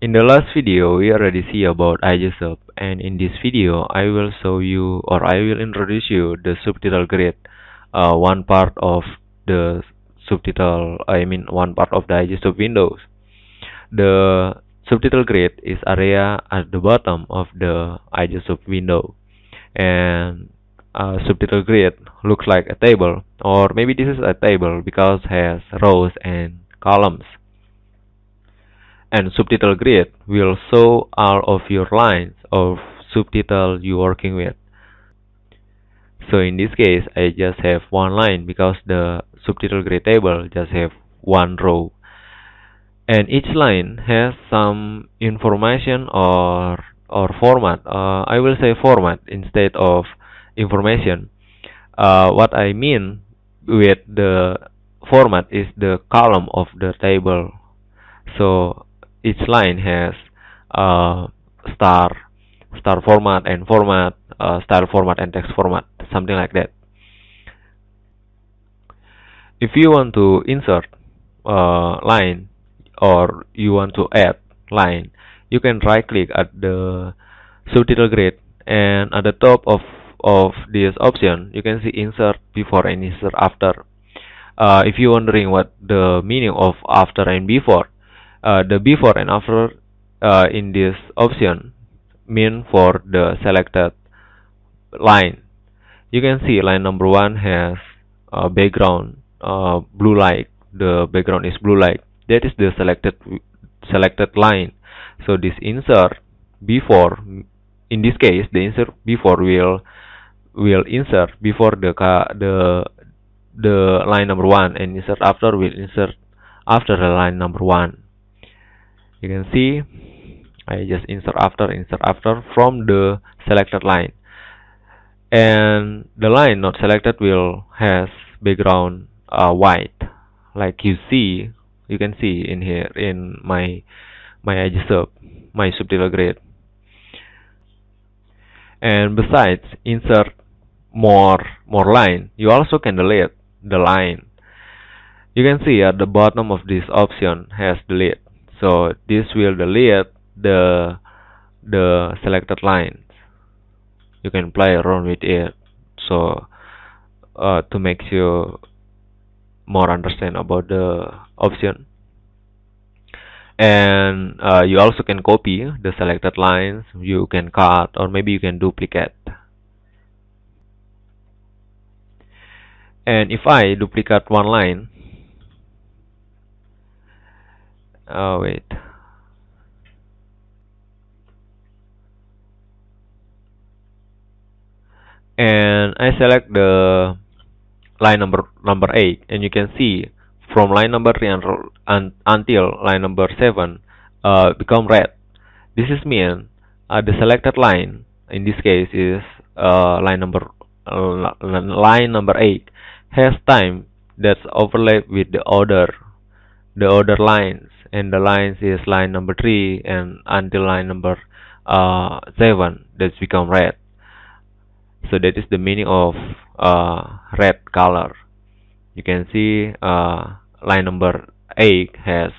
In the last video, we already see about Aegisub, and in this video, I will show you or I will introduce you the subtitle grid, one part of the one part of the Aegisub windows. The subtitle grid is area at the bottom of the Aegisub window, and subtitle grid looks like a table, or maybe this is a table because it has rows and columns. And subtitle grid will show all of your lines of subtitle you're working with. So in this case, I just have one line because the subtitle grid table just have one row. And each line has some information or format. I will say format instead of information. What I mean with the format is the column of the table. So each line has star format and format, style format and text format, something like that. If you want to insert line or you want to add line, you can right click at the subtitle grid, and at the top of this option you can see insert before and insert after. If you're wondering what the meaning of after and before, the before and after in this option mean for the selected line. You can see line number 1 has background blue light. The background is blue light. That is the selected line. So this insert before, in this case, the insert before will insert before the line number 1, and insert after will insert after the line number 1. You can see I just insert after from the selected line, and the line not selected will has background white, like you can see in here in my Aegisub, my subtitle grid. And besides insert more line, you also can delete the line. You can see at the bottom of this option has delete. So this will delete the selected lines. You can play around with it, so to make you more understand about the option. And you also can copy the selected lines. You can cut, or maybe you can duplicate. And if I duplicate one line, wait, and I select the line number 8, and you can see from line number 3 until line number 7 become red. This is mean the selected line in this case is line number 8 has time that's overlap with the other lines, and the lines is line number 3 and until line number 7 that's become red. So that is the meaning of red color. You can see line number 8 has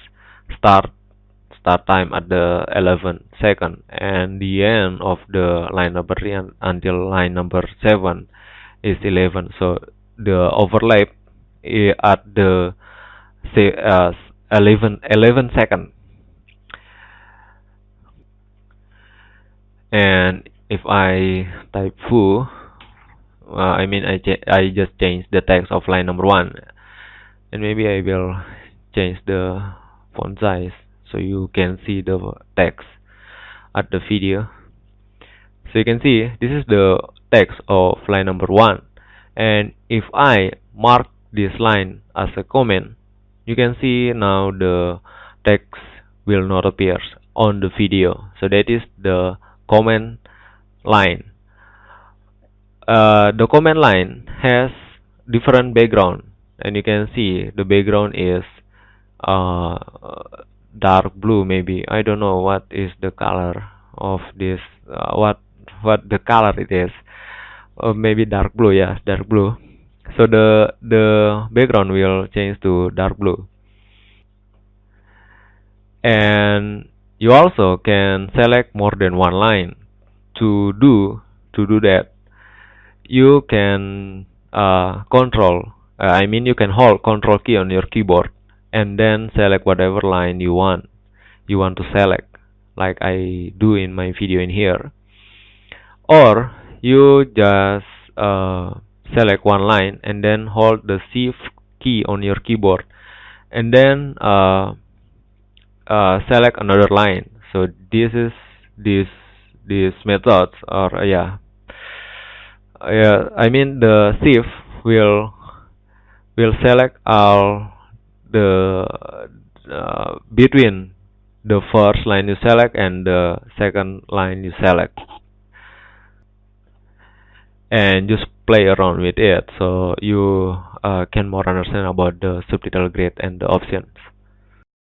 start time at the 11 second, and the end of the line number 3 until line number 7 is 11. So the overlap at the 11 second. And if I type foo, I just change the text of line number 1, and maybe I will change the font size so you can see the text at the video. So you can see this is the text of line number 1, and if I mark this line as a comment, you can see now the text will not appear on the video. So that is the comment line. The comment line has different background, and you can see the background is dark blue. Maybe I don't know what is the color of this, what the color it is, or maybe dark blue. Yeah, dark blue. So the background will change to dark blue. And You also can select more than one line. To do that, you can you can hold control key on your keyboard and then select whatever line you want to select, like I do in my video in here. Or you just select one line and then hold the shift key on your keyboard and then select another line. So this these methods are the shift will select all the between the first line you select and the second line you select, and just play around with it so you can more understand about the subtitle grid and the options.